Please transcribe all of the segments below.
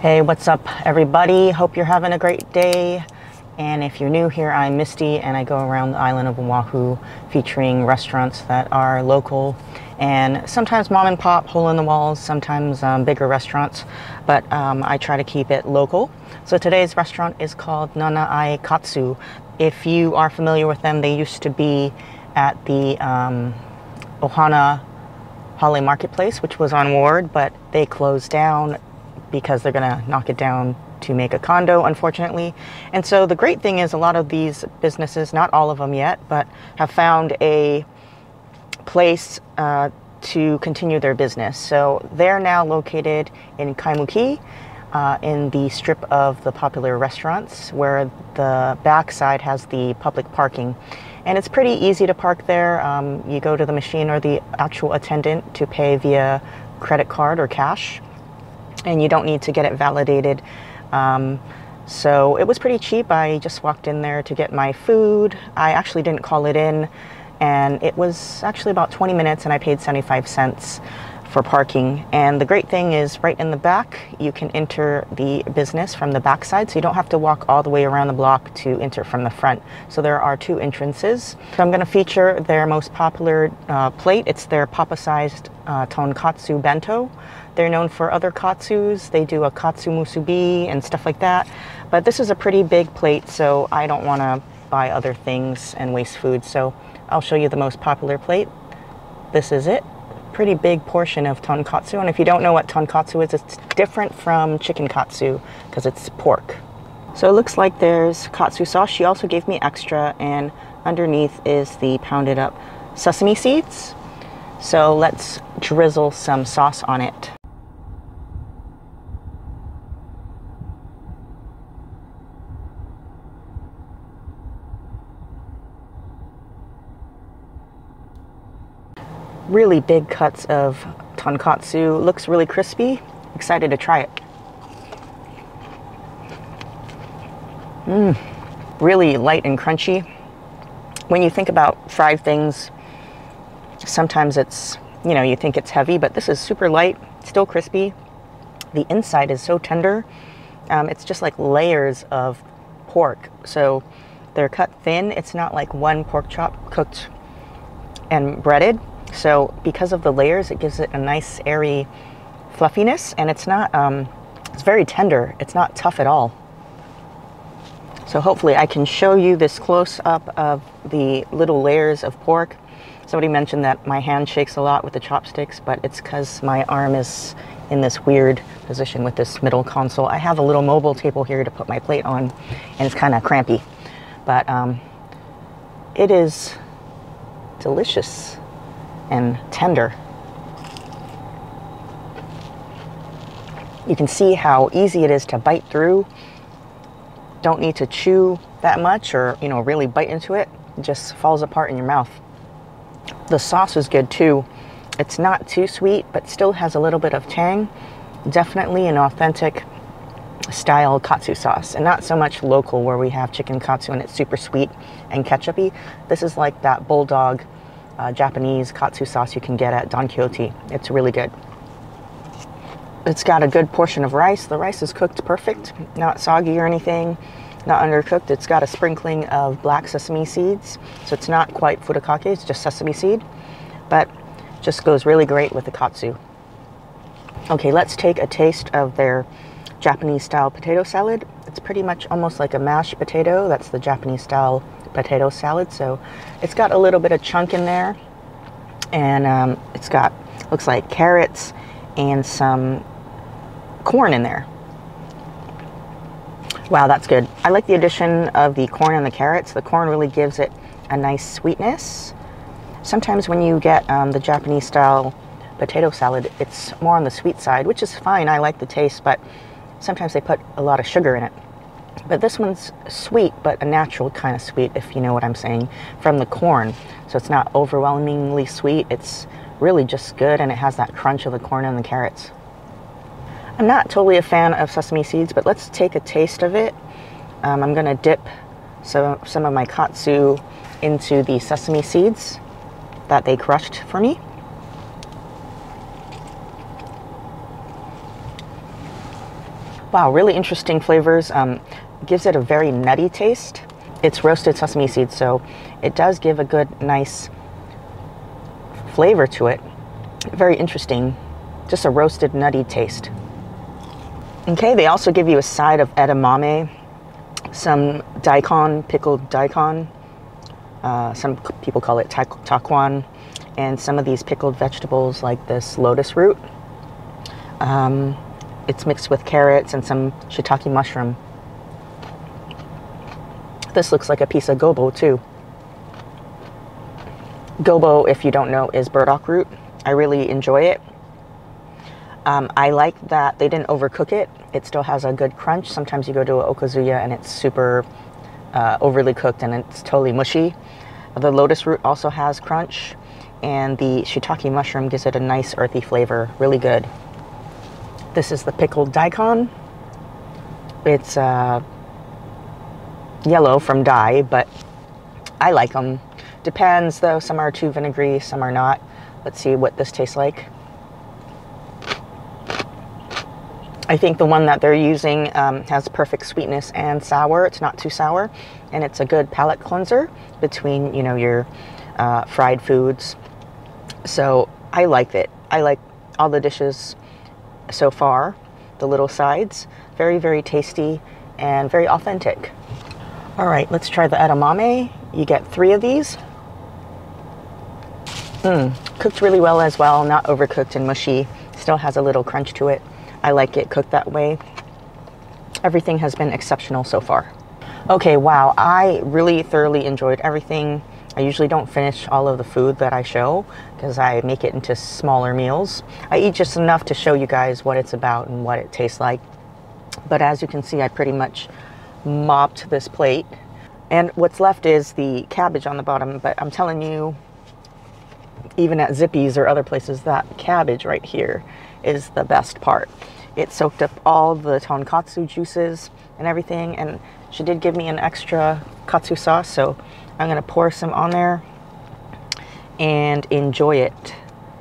Hey, what's up everybody? Hope you're having a great day. And if you're new here, I'm Misty and I go around the island of Oahu featuring restaurants that are local and sometimes mom and pop, hole in the walls, sometimes bigger restaurants, but I try to keep it local. So today's restaurant is called Ai Katsu. If you are familiar with them, they used to be at the Ohana Hale Marketplace, which was on Ward, but they closed down because they're gonna knock it down to make a condo, unfortunately. And so the great thing is a lot of these businesses, not all of them yet, but have found a place to continue their business. So they're now located in Kaimuki, in the strip of the popular restaurants where the backside has the public parking. And it's pretty easy to park there. You go to the machine or the actual attendant to pay via credit card or cash, and you don't need to get it validated. So it was pretty cheap. I just walked in there to get my food. I actually didn't call it in, and it was actually about 20 minutes and I paid 75 cents for parking. And the great thing is right in the back, you can enter the business from the back side, so you don't have to walk all the way around the block to enter from the front. So there are two entrances. So I'm going to feature their most popular plate. It's their papa-sized Tonkatsu bento. They're known for other katsus. They do a katsu musubi and stuff like that. But this is a pretty big plate, so I don't want to buy other things and waste food. So I'll show you the most popular plate. This is it. Pretty big portion of tonkatsu. And if you don't know what tonkatsu is, it's different from chicken katsu because it's pork. So it looks like there's katsu sauce. She also gave me extra, and underneath is the pounded up sesame seeds. So let's drizzle some sauce on it. Really big cuts of tonkatsu. Looks really crispy. Excited to try it. Really light and crunchy. When you think about fried things, sometimes it's, you think it's heavy, but this is super light, still crispy. The inside is so tender. It's just like layers of pork. So they're cut thin. It's not like one pork chop cooked and breaded. So because of the layers, it gives it a nice airy fluffiness, and it's not, it's very tender. It's not tough at all. So hopefully I can show you this close up of the little layers of pork. Somebody mentioned that my hand shakes a lot with the chopsticks, but it's because my arm is in this weird position with this middle console. I have a little mobile table here to put my plate on, and it's kind of crampy, but it is delicious and tender. You can see how easy it is to bite through. Don't need to chew that much or, really bite into it. It just falls apart in your mouth. The sauce is good too. It's not too sweet, but still has a little bit of tang. Definitely an authentic style katsu sauce, and not so much local where we have chicken katsu and it's super sweet and ketchupy. This is like that bulldog Japanese katsu sauce you can get at Don Quixote. It's really good. It's got a good portion of rice. The rice is cooked perfect, not soggy or anything, not undercooked. It's got a sprinkling of black sesame seeds, so it's not quite furikake, it's just sesame seed, but just goes really great with the katsu. Okay, let's take a taste of their Japanese style potato salad. It's pretty much almost like a mashed potato. That's the Japanese style potato salad. So it's got a little bit of chunk in there, and it's got, looks like carrots and some corn in there. Wow, that's good. I like the addition of the corn and the carrots. The corn really gives it a nice sweetness. Sometimes when you get the Japanese style potato salad, it's more on the sweet side, which is fine. I like the taste, but sometimes they put a lot of sugar in it. But this one's sweet, but a natural kind of sweet, if you know what I'm saying, from the corn. So it's not overwhelmingly sweet. It's really just good, and it has that crunch of the corn and the carrots. I'm not totally a fan of sesame seeds, but let's take a taste of it. I'm gonna dip some of my katsu into the sesame seeds that they crushed for me. Wow, really interesting flavors. Gives it a very nutty taste. It's roasted sesame seeds, so it does give a good, nice flavor to it. Very interesting. Just a roasted, nutty taste. Okay, they also give you a side of edamame, some daikon, pickled daikon. Some people call it takuan, and some of these pickled vegetables like this lotus root. It's mixed with carrots and some shiitake mushroom. This looks like a piece of gobo too. Gobo, if you don't know, is burdock root. I really enjoy it. I like that they didn't overcook it. It still has a good crunch. Sometimes you go to a okazuya and it's super overly cooked and it's totally mushy. The lotus root also has crunch, and the shiitake mushroom gives it a nice earthy flavor. Really good. This is the pickled daikon. It's yellow from dye, but I like them. Depends though, some are too vinegary, some are not. Let's see what this tastes like. I think the one that they're using has perfect sweetness and sour. It's not too sour, and it's a good palate cleanser between, you know, your fried foods. So I like it. I like all the dishes so far. The little sides, very, very tasty and very authentic. All right, let's try the edamame. You get 3 of these. Cooked really well as well, not overcooked and mushy. Still has a little crunch to it. I like it cooked that way. Everything has been exceptional so far. Okay, wow, I really thoroughly enjoyed everything. I usually don't finish all of the food that I show because I make it into smaller meals. I eat just enough to show you guys what it's about and what it tastes like. But as you can see, I pretty much mopped this plate, and what's left is the cabbage on the bottom. But I'm telling you, even at Zippy's or other places, that cabbage right here is the best part. It soaked up all the tonkatsu juices and everything, and she did give me an extra katsu sauce, so I'm gonna pour some on there and enjoy it.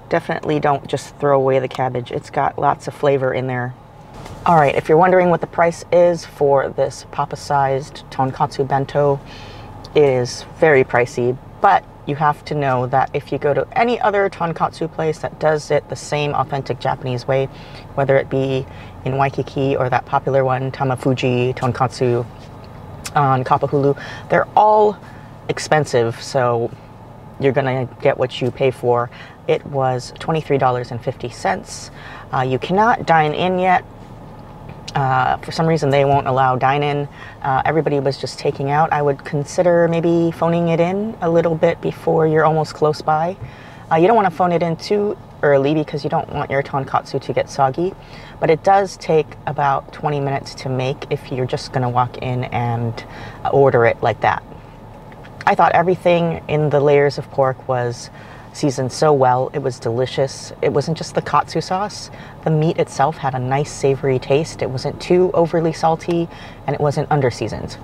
Definitely don't just throw away the cabbage. It's got lots of flavor in there. All right, if you're wondering what the price is for this papa-sized tonkatsu bento, it is very pricey, but you have to know that if you go to any other tonkatsu place that does it the same authentic Japanese way, whether it be in Waikiki or that popular one, Tamafuji Tonkatsu on Kapahulu, they're all expensive, so you're gonna get what you pay for. It was $23.50. You cannot dine in yet. For some reason they won't allow dine-in. Everybody was just taking out. I would consider maybe phoning it in a little bit before you're almost close by. You don't want to phone it in too early because you don't want your tonkatsu to get soggy, but it does take about 20 minutes to make if you're just going to walk in and order it like that. I thought everything in the layers of pork was seasoned so well. It was delicious. It wasn't just the katsu sauce. The meat itself had a nice savory taste. It wasn't too overly salty, and it wasn't under seasoned.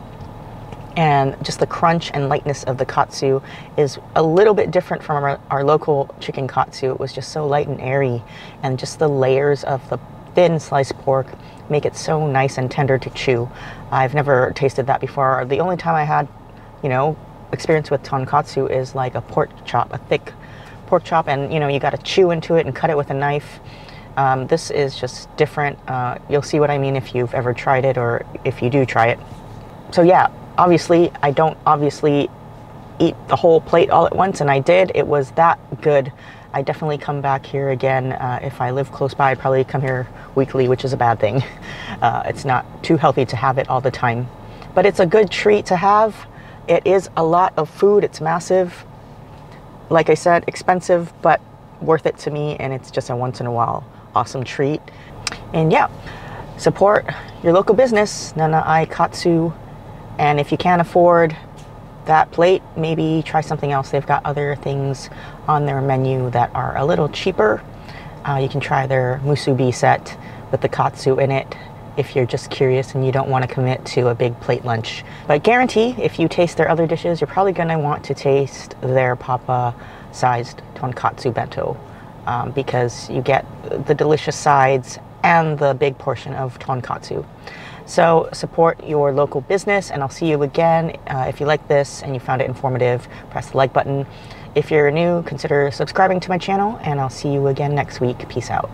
And just the crunch and lightness of the katsu is a little bit different from our local chicken katsu. It was just so light and airy, and just the layers of the thin sliced pork make it so nice and tender to chew. I've never tasted that before. The only time I had, you know, experience with tonkatsu is like a pork chop, a thick pork chop, and you know, you got to chew into it and cut it with a knife. This is just different. You'll see what I mean if you've ever tried it or if you do try it. So yeah, obviously I don't eat the whole plate all at once, and I did. It was that good. I definitely come back here again. If I live close by, I'd probably come here weekly, which is a bad thing. It's not too healthy to have it all the time, but it's a good treat to have. It is a lot of food. It's massive. Like I said, expensive, but worth it to me, and it's just a once in a while awesome treat. And yeah, support your local business, Nana Ai Katsu. And if you can't afford that plate, maybe try something else. They've got other things on their menu that are a little cheaper. You can try their musubi set with the katsu in it if you're just curious and you don't want to commit to a big plate lunch. But guarantee, if you taste their other dishes, you're probably going to want to taste their papa-sized tonkatsu bento, because you get the delicious sides and the big portion of Tonkatsu. So support your local business, and I'll see you again. If you like this and you found it informative, press the like button. If you're new, consider subscribing to my channel, and I'll see you again next week. Peace out.